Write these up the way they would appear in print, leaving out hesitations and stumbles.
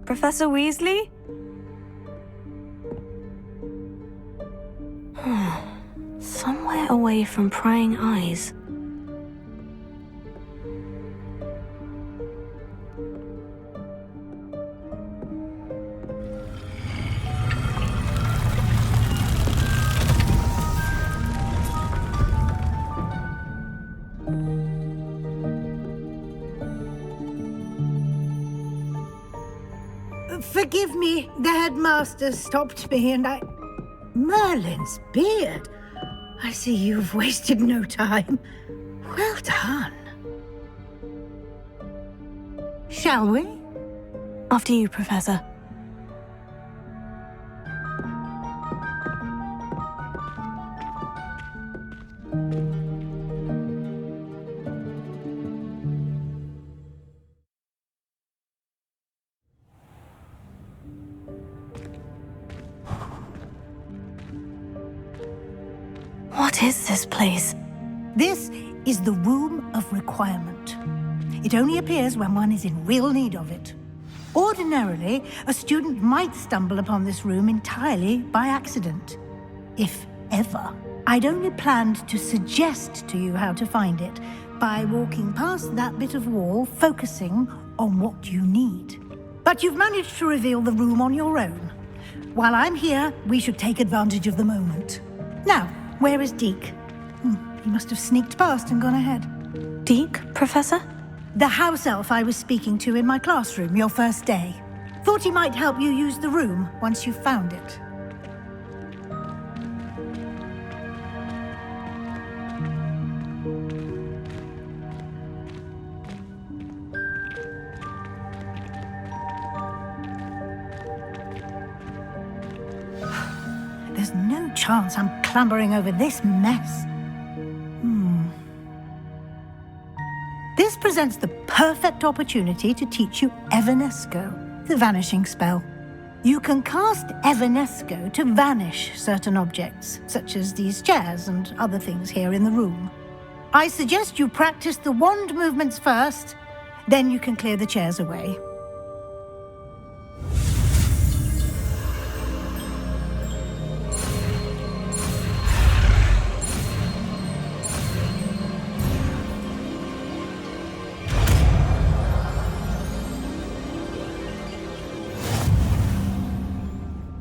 Professor Weasley? Somewhere away from prying eyes. Forgive me, the headmaster stopped me and I... Merlin's beard! I see you've wasted no time. Well done. Shall we? After you, Professor. What is this place? This is the Room of Requirement. It only appears when one is in real need of it. Ordinarily, a student might stumble upon this room entirely by accident. If ever. I'd only planned to suggest to you how to find it by walking past that bit of wall, focusing on what you need. But you've managed to reveal the room on your own. While I'm here, we should take advantage of the moment. Now, where is Deke? He must have sneaked past and gone ahead. Deke, Professor? The house elf I was speaking to in my classroom your first day. Thought he might help you use the room once you found it. There's no chance I'm clambering over this mess. This presents the perfect opportunity to teach you Evanesco, the vanishing spell. You can cast Evanesco to vanish certain objects, such as these chairs and other things here in the room. I suggest you practice the wand movements first, then you can clear the chairs away.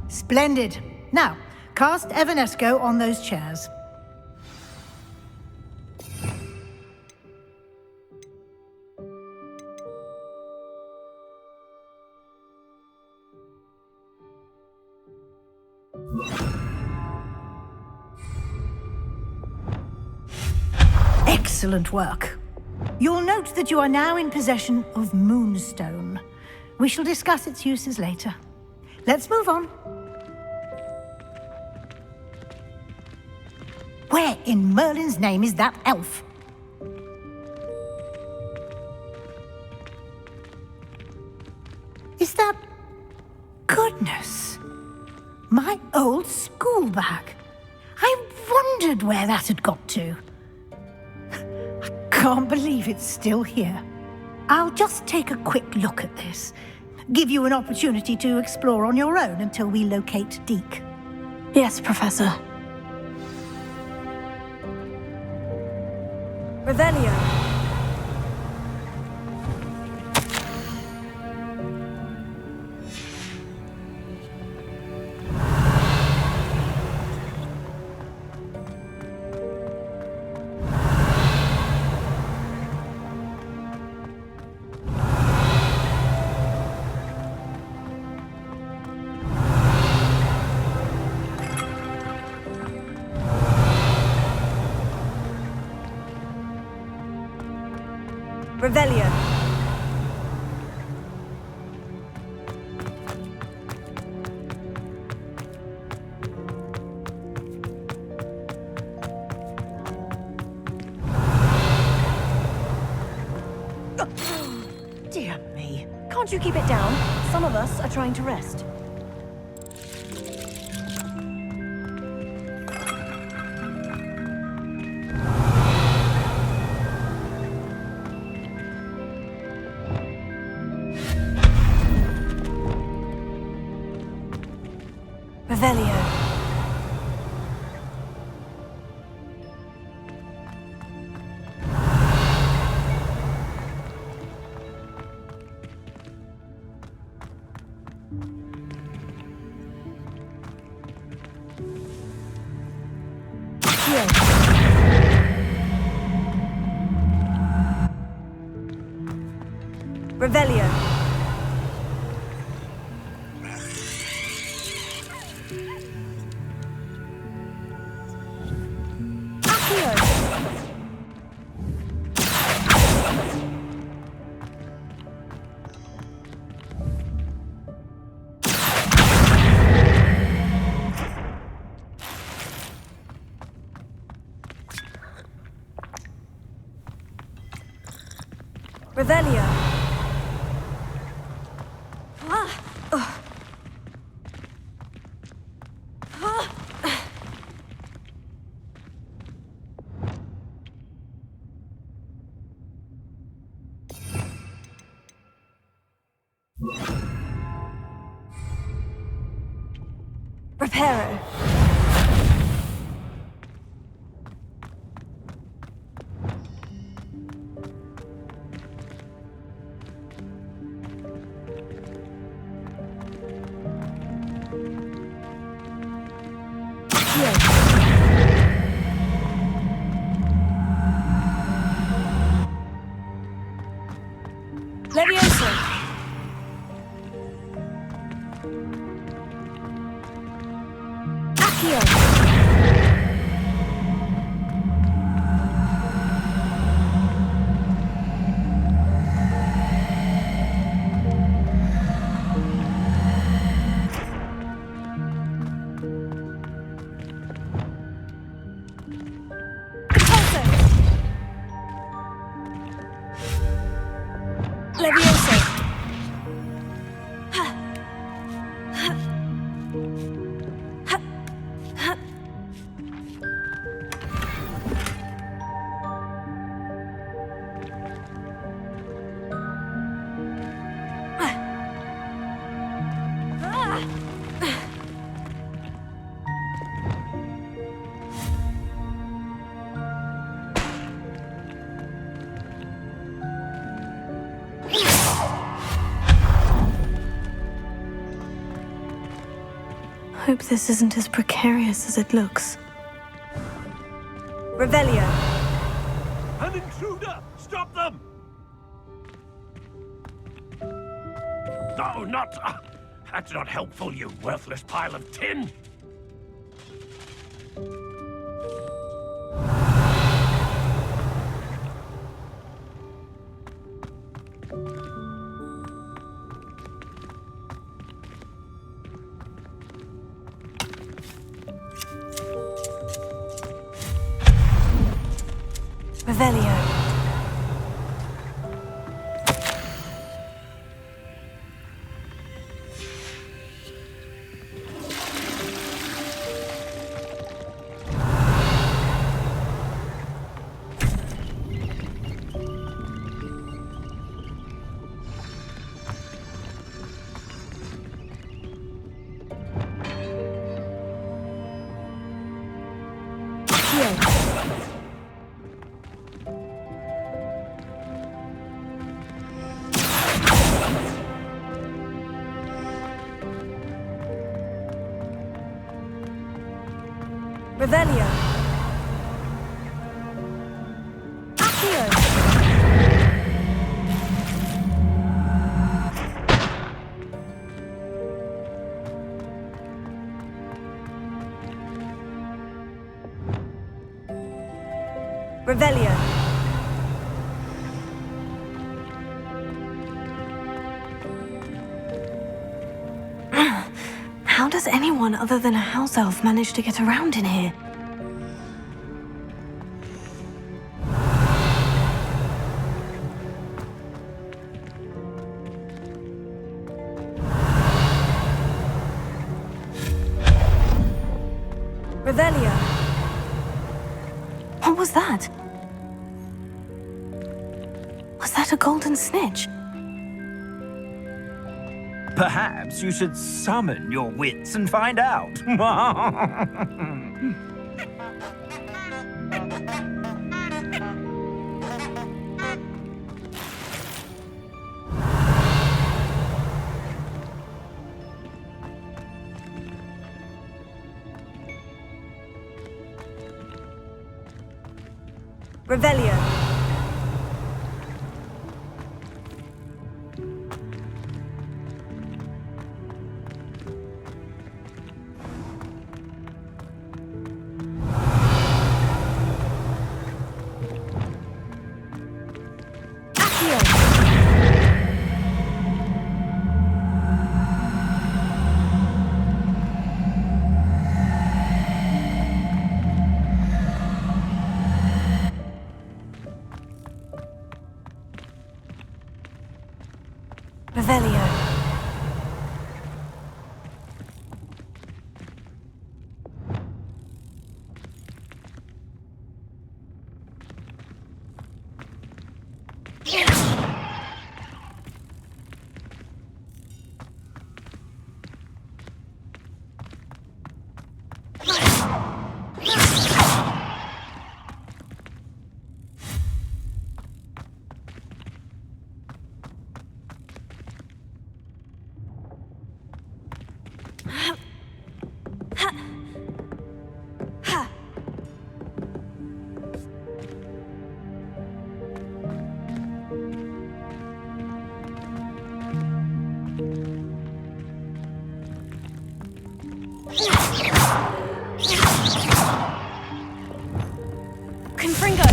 Splendid. Now, cast Evanesco on those chairs. Excellent work. You'll note that you are now in possession of Moonstone. We shall discuss its uses later. Let's move on. Where in Merlin's name is that elf? Is that... Goodness! My old school bag. I wondered where that had got to. I can't believe it's still here. I'll just take a quick look at this. Give you an opportunity to explore on your own until we locate Deke. Yes, Professor. Revelio. Revelio. Dear me. Can't you keep it down? Some of us are trying to rest. Revelio. Revelio. Revelio. Reparo. Levioso. Accio. Levioso. Hope this isn't as precarious as it looks. Revelio. An intruder! Stop them! No, not... that's not helpful, you worthless pile of tin! Revelio. Revelio. Accio. Revelio. How does anyone other than a house elf manage to get around in here? Revelio. What was that? Was that a golden snitch? Perhaps you should summon your wits and find out. Revelio. Revelio. Confringo.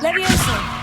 Levioso.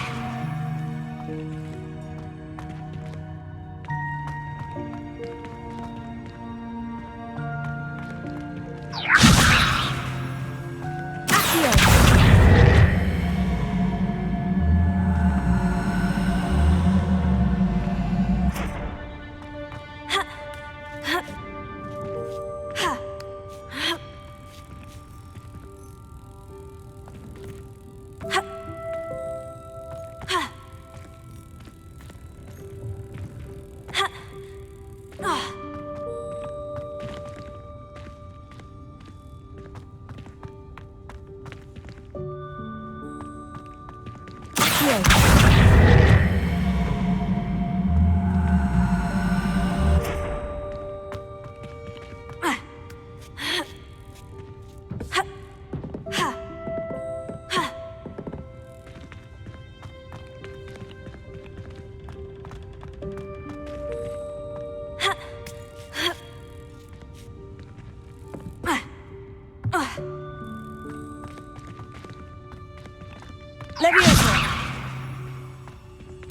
Levioso.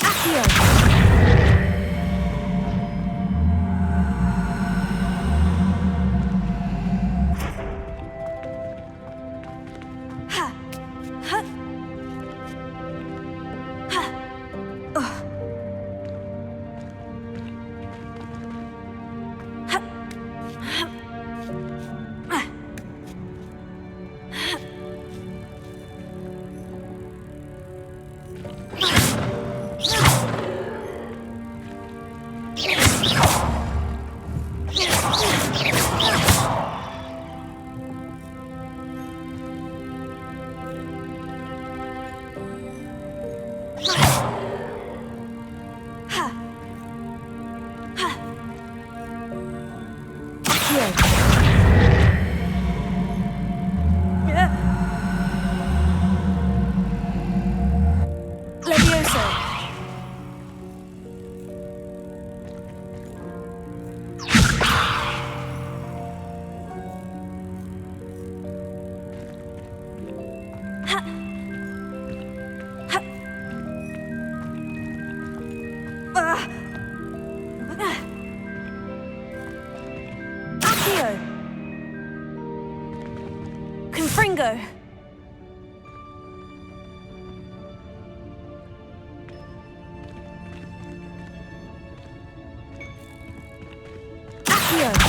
Accio. Ha. Ha. Ha. Ha. Ha. Levioso. Fringo! Accio!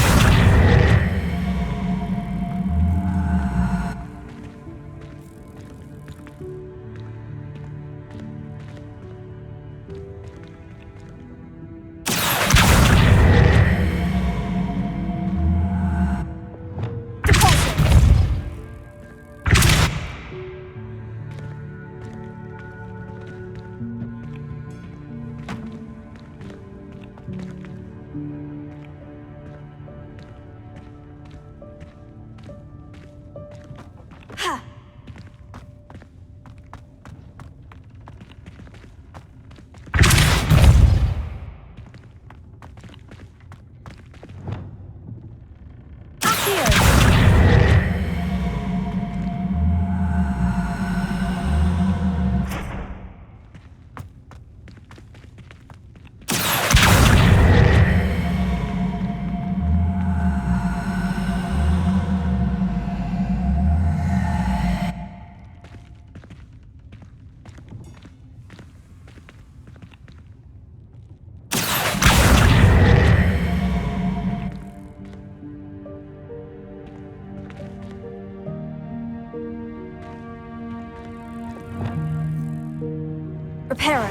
Reparo.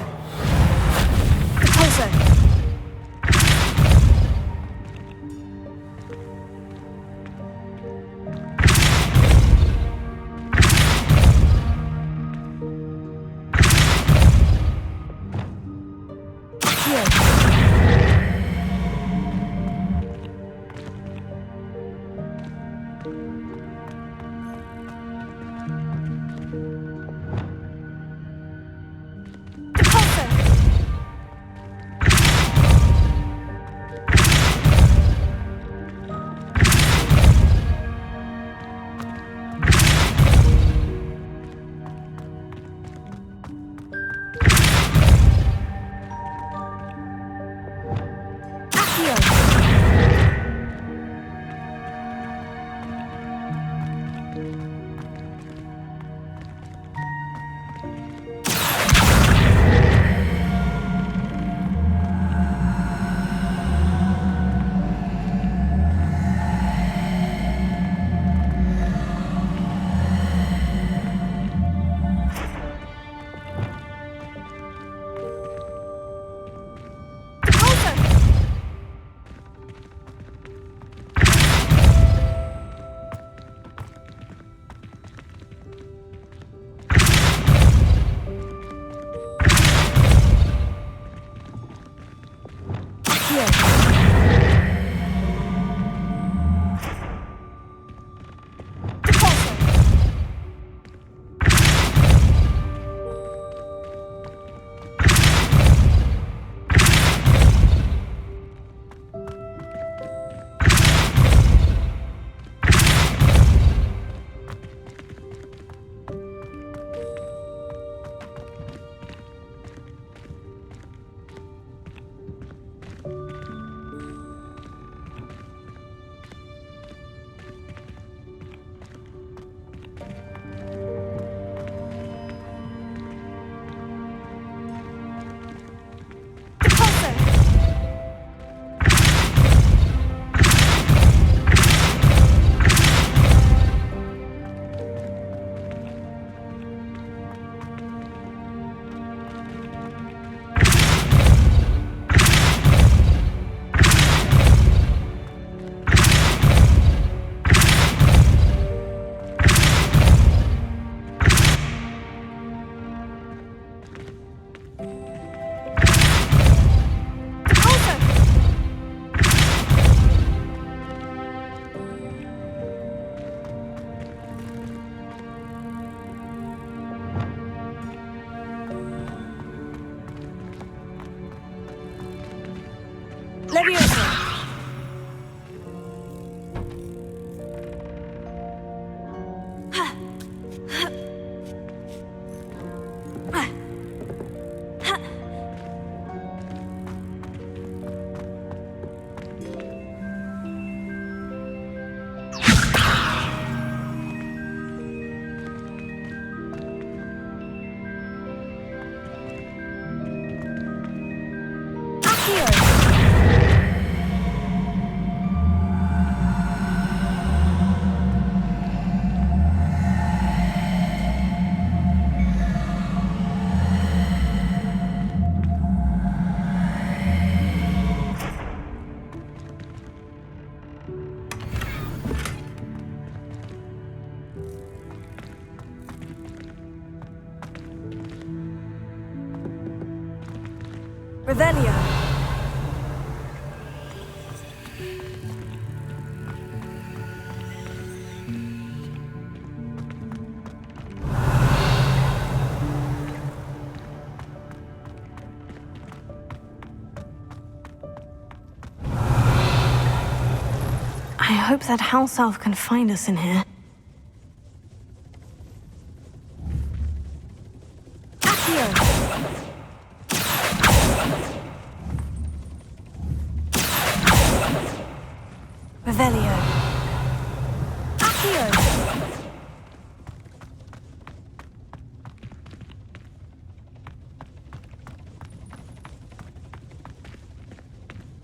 Deposer. Leviosa! Revelio. I hope that house elf can find us in here. Accio. Revelio. Accio.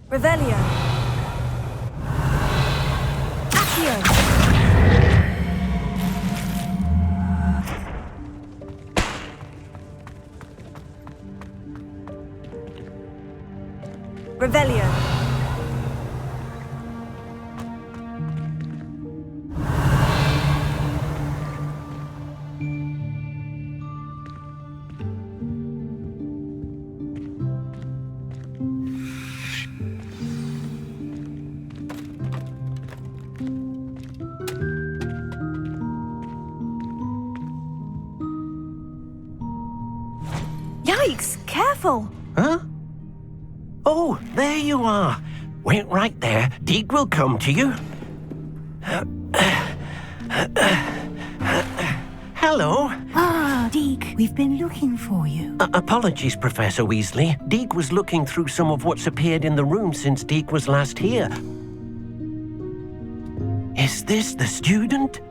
Revelio. Accio. Revelio. Yikes! Careful! Huh? Oh, there you are. Wait right there. Deek will come to you. Hello. Ah, Deke, we've been looking for you. Apologies, Professor Weasley. Deek was looking through some of what's appeared in the room since Deek was last here. Is this the student?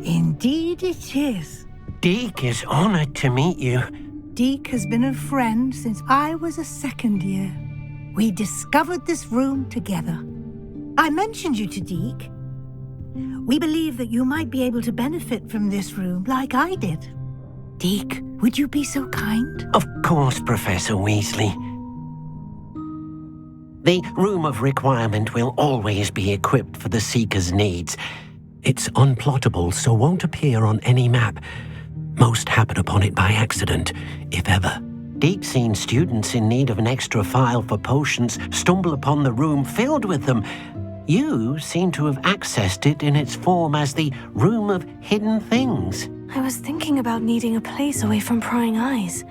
Indeed it is. Deek is honored to meet you. Deke has been a friend since I was a second year. We discovered this room together. I mentioned you to Deke. We believe that you might be able to benefit from this room like I did. Deke, would you be so kind? Of course, Professor Weasley. The Room of Requirement will always be equipped for the Seeker's needs. It's unplottable, so won't appear on any map. Most happen upon it by accident, if ever. Deke's seen students in need of an extra file for potions stumble upon the room filled with them. You seem to have accessed it in its form as the Room of Hidden Things. I was thinking about needing a place away from prying eyes.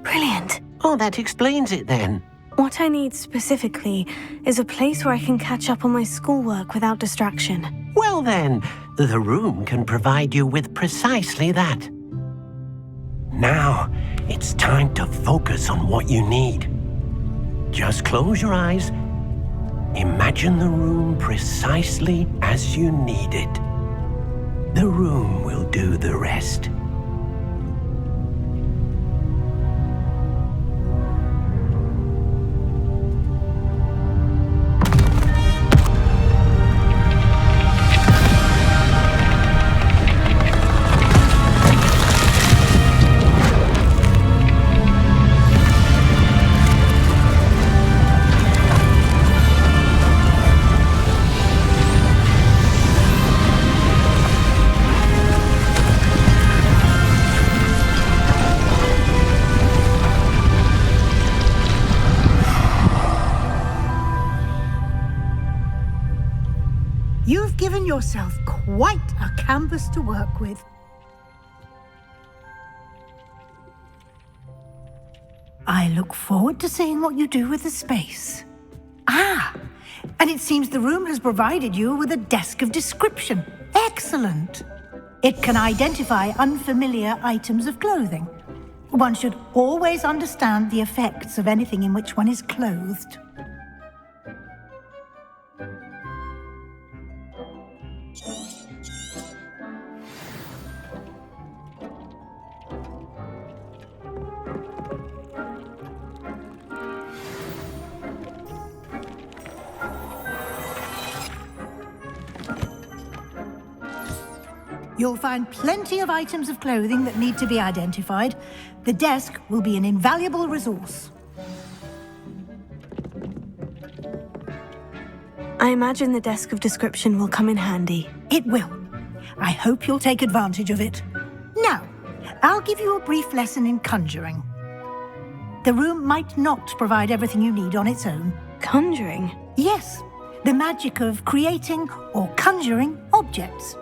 Brilliant. Oh, that explains it then. What I need specifically is a place where I can catch up on my schoolwork without distraction. Well then, the room can provide you with precisely that. Now, it's time to focus on what you need. Just close your eyes. Imagine the room precisely as you need it. The room will do the rest. You've given yourself quite a canvas to work with. I look forward to seeing what you do with the space. Ah, and it seems the room has provided you with a desk of description. Excellent. It can identify unfamiliar items of clothing. One should always understand the effects of anything in which one is clothed. You'll find plenty of items of clothing that need to be identified. The desk will be an invaluable resource. I imagine the desk of description will come in handy. It will. I hope you'll take advantage of it. Now, I'll give you a brief lesson in conjuring. The room might not provide everything you need on its own. Conjuring? Yes, the magic of creating or conjuring objects.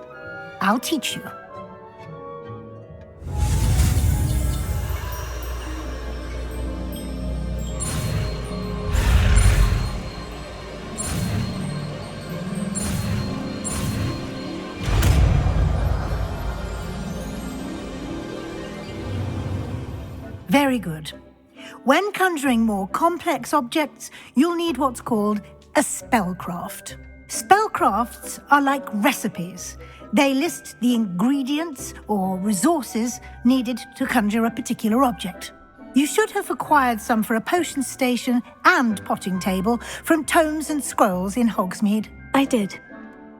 I'll teach you. Very good. When conjuring more complex objects, you'll need what's called a spellcraft. Spellcrafts are like recipes. They list the ingredients or resources needed to conjure a particular object. You should have acquired some for a potion station and potting table from tomes and scrolls in Hogsmeade. I did.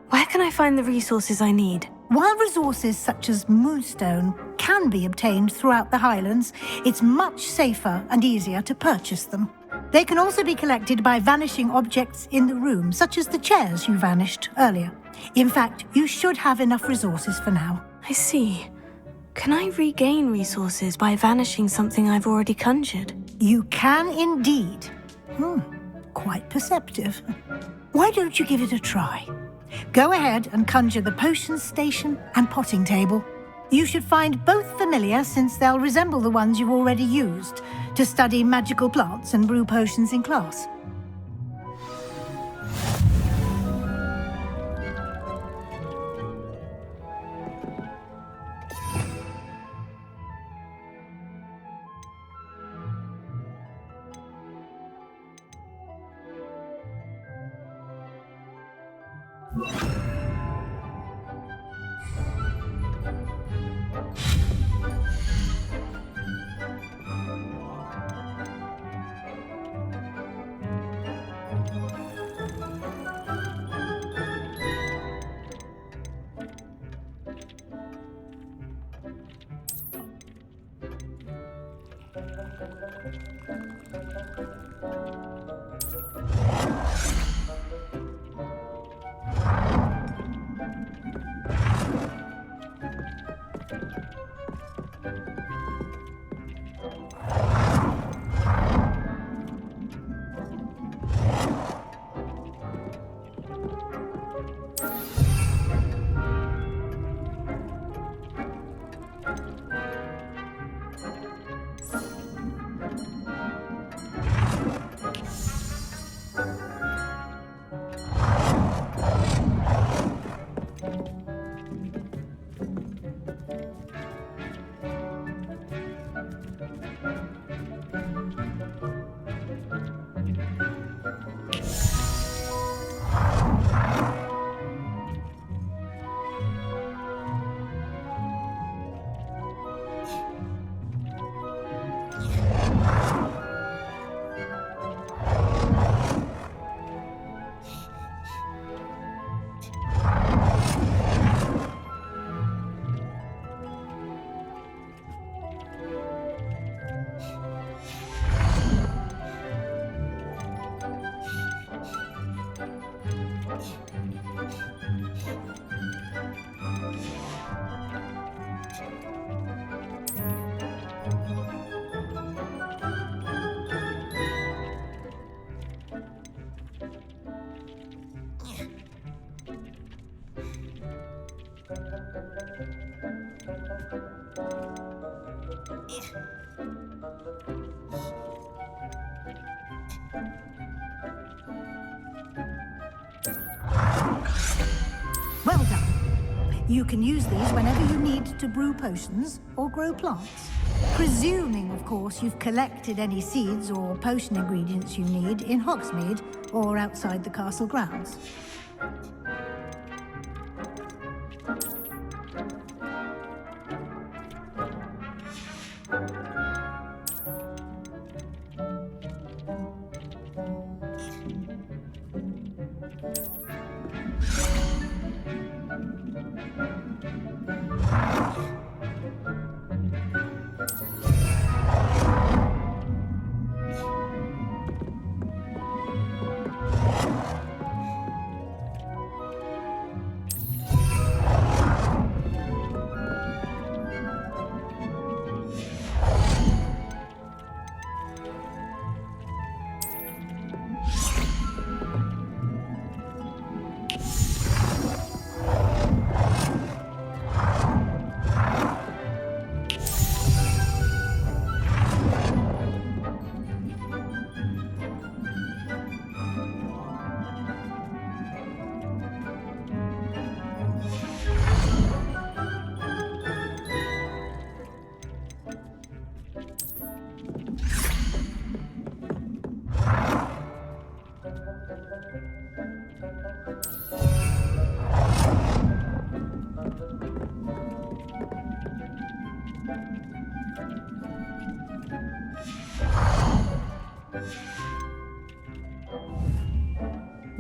Where can I find the resources I need? While resources such as moonstone can be obtained throughout the Highlands, it's much safer and easier to purchase them. They can also be collected by vanishing objects in the room, such as the chairs you vanished earlier. In fact, you should have enough resources for now. I see. Can I regain resources by vanishing something I've already conjured? You can indeed. Quite perceptive. Why don't you give it a try? Go ahead and conjure the potion station and potting table. You should find both familiar, since they'll resemble the ones you've already used to study magical plants and brew potions in class. Well done. You can use these whenever you need to brew potions or grow plants. Presuming, of course, you've collected any seeds or potion ingredients you need in Hogsmeade or outside the castle grounds.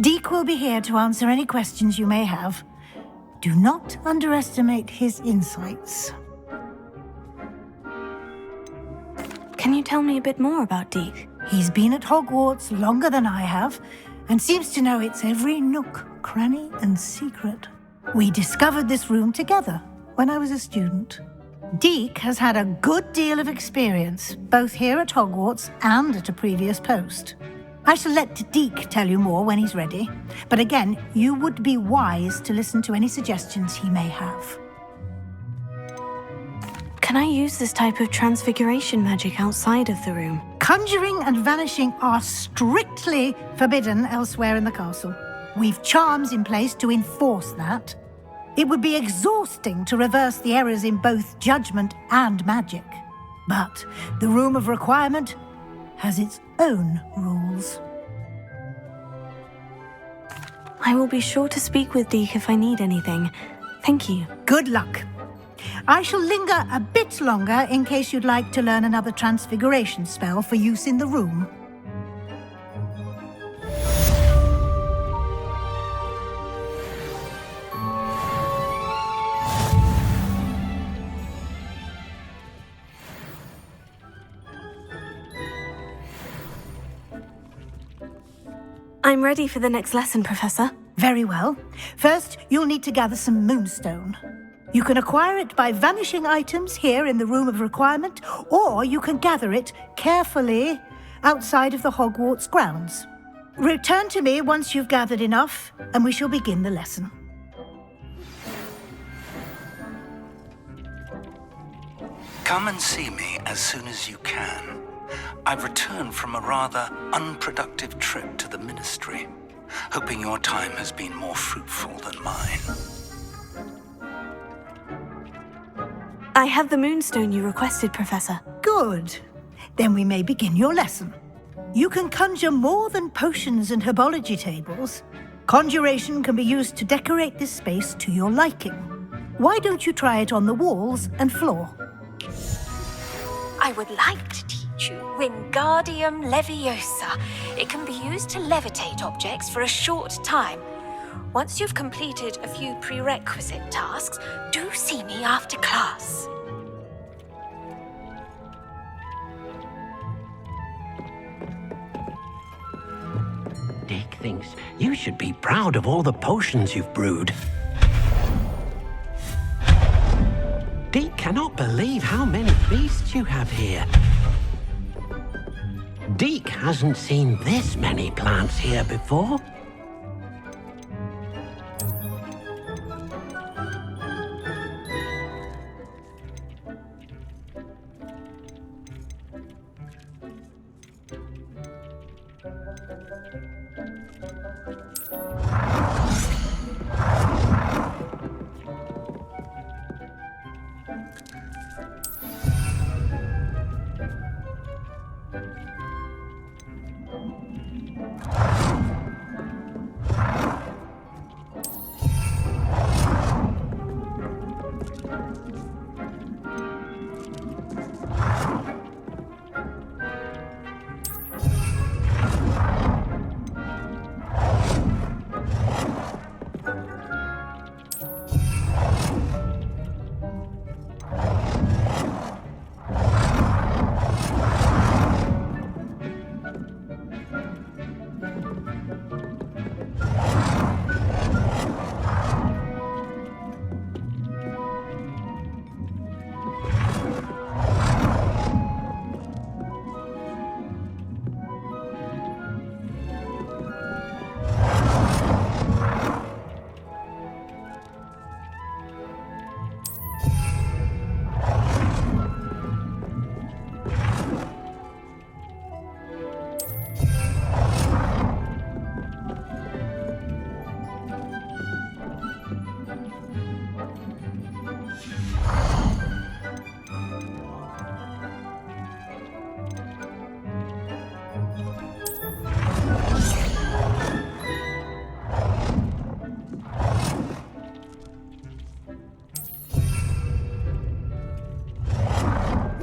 Deke will be here to answer any questions you may have. Do not underestimate his insights. Can you tell me a bit more about Deke? He's been at Hogwarts longer than I have, and seems to know its every nook, cranny, and secret. We discovered this room together when I was a student. Deke has had a good deal of experience, both here at Hogwarts and at a previous post. I shall let Deke tell you more when he's ready, but again, you would be wise to listen to any suggestions he may have. Can I use this type of transfiguration magic outside of the room? Conjuring and vanishing are strictly forbidden elsewhere in the castle. We've charms in place to enforce that. It would be exhausting to reverse the errors in both judgment and magic. But the Room of Requirement has its own rules. I will be sure to speak with Deke if I need anything. Thank you. Good luck. I shall linger a bit longer in case you'd like to learn another transfiguration spell for use in the room. I'm ready for the next lesson, Professor. Very well. First, you'll need to gather some moonstone. You can acquire it by vanishing items here in the Room of Requirement, or you can gather it carefully outside of the Hogwarts grounds. Return to me once you've gathered enough, and we shall begin the lesson. Come and see me as soon as you can. I've returned from a rather unproductive trip to the Ministry, hoping your time has been more fruitful than mine. I have the moonstone you requested, Professor. Good. Then we may begin your lesson. You can conjure more than potions and herbology tables. Conjuration can be used to decorate this space to your liking. Why don't you try it on the walls and floor? I would like to teach you Wingardium Leviosa. It can be used to levitate objects for a short time. Once you've completed a few prerequisite tasks, do see me after class. Deke thinks you should be proud of all the potions you've brewed. Deke cannot believe how many beasts you have here. Deke hasn't seen this many plants here before.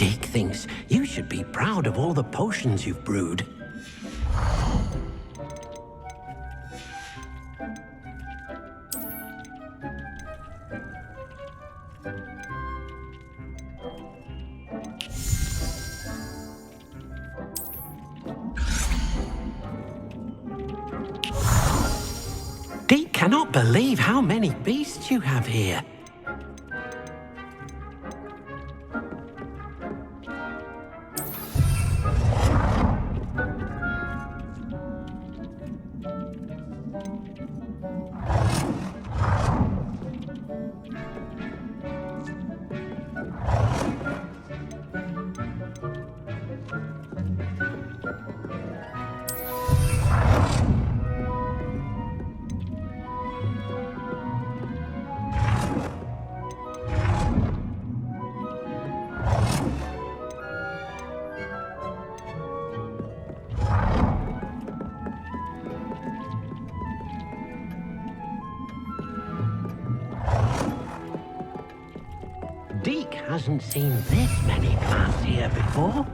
Deke thinks you should be proud of all the potions you've brewed. cannot believe how many beasts you have here. Deke hasn't seen this many plants here before.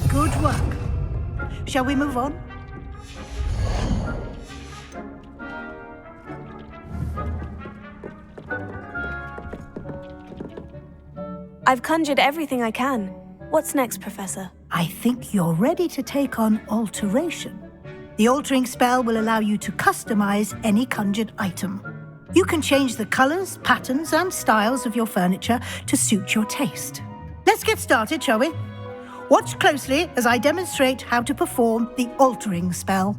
Good work. Shall we move on? I've conjured everything I can. What's next, Professor? I think you're ready to take on alteration. The altering spell will allow you to customize any conjured item. You can change the colors, patterns, and styles of your furniture to suit your taste. Let's get started, shall we? Watch closely as I demonstrate how to perform the altering spell.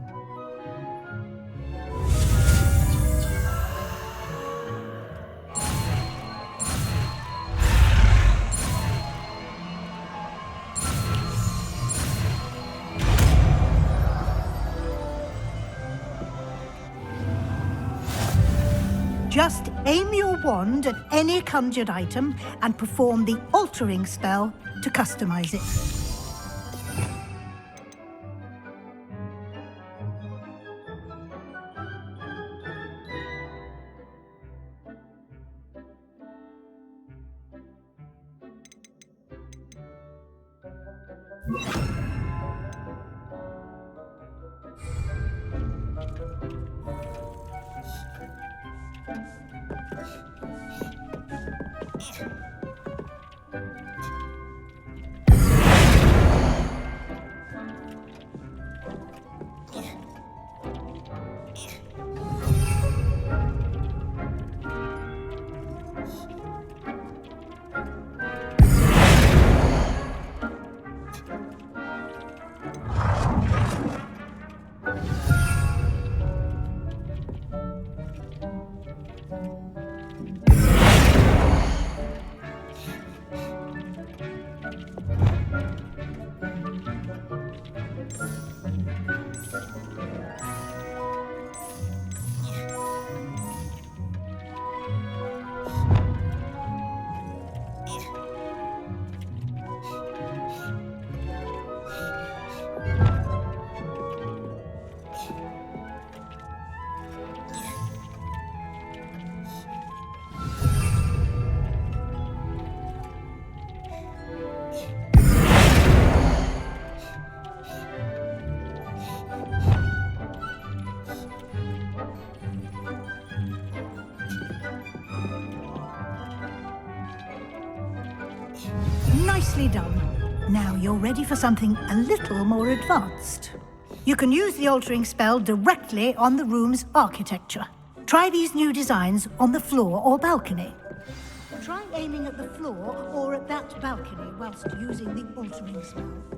Just aim your wand at any conjured item and perform the altering spell to customize it. Nicely done. Now you're ready for something a little more advanced. You can use the altering spell directly on the room's architecture. Try these new designs on the floor or balcony. Try aiming at the floor or at that balcony whilst using the altering spell.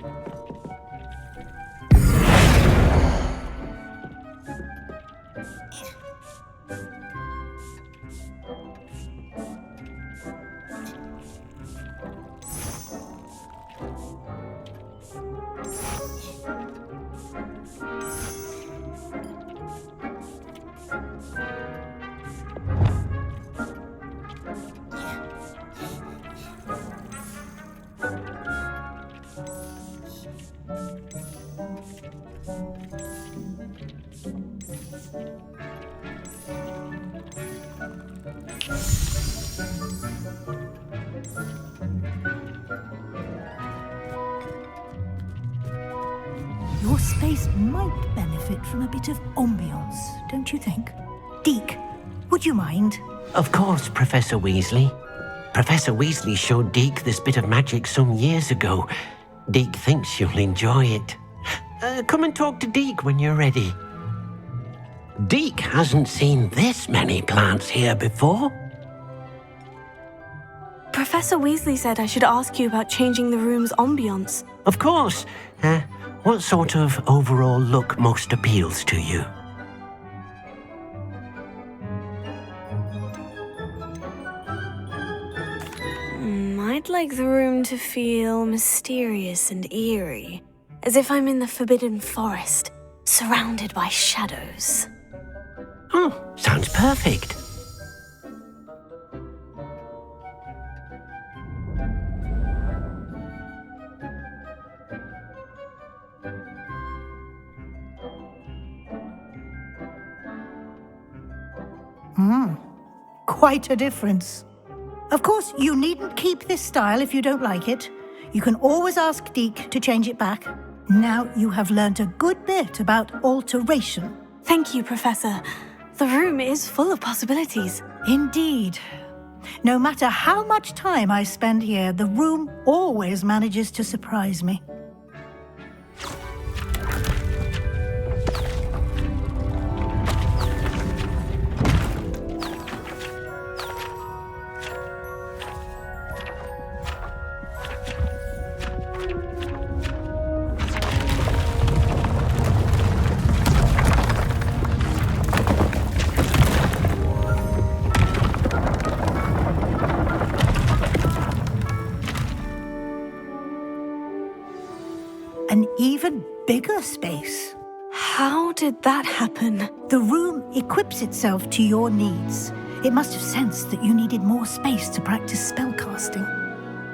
Your space might benefit from a bit of ambiance, don't you think? Deke, would you mind? Of course, Professor Weasley. Professor Weasley showed Deke this bit of magic some years ago. Deke thinks you'll enjoy it. Come and talk to Deke when you're ready. Deke hasn't seen this many plants here before. Professor Weasley said I should ask you about changing the room's ambiance. Of course. What sort of overall look most appeals to you? I'd like the room to feel mysterious and eerie, as if I'm in the Forbidden Forest, surrounded by shadows. Oh, sounds perfect. Quite a difference. Of course, you needn't keep this style if you don't like it. You can always ask Deke to change it back. Now you have learnt a good bit about alteration. Thank you, Professor. The room is full of possibilities. Indeed. No matter how much time I spend here, the room always manages to surprise me. An even bigger space. How did that happen? The room equips itself to your needs. It must have sensed that you needed more space to practice spellcasting.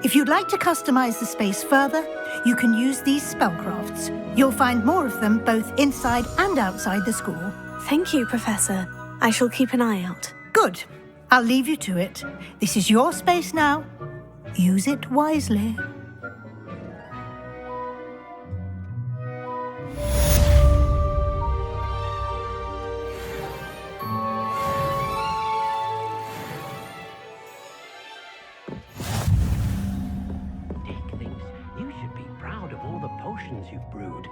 If you'd like to customize the space further, you can use these spellcrafts. You'll find more of them both inside and outside the school. Thank you, Professor. I shall keep an eye out. Good. I'll leave you to it. This is your space now. Use it wisely. Deke thinks you should be proud of all the potions you've brewed.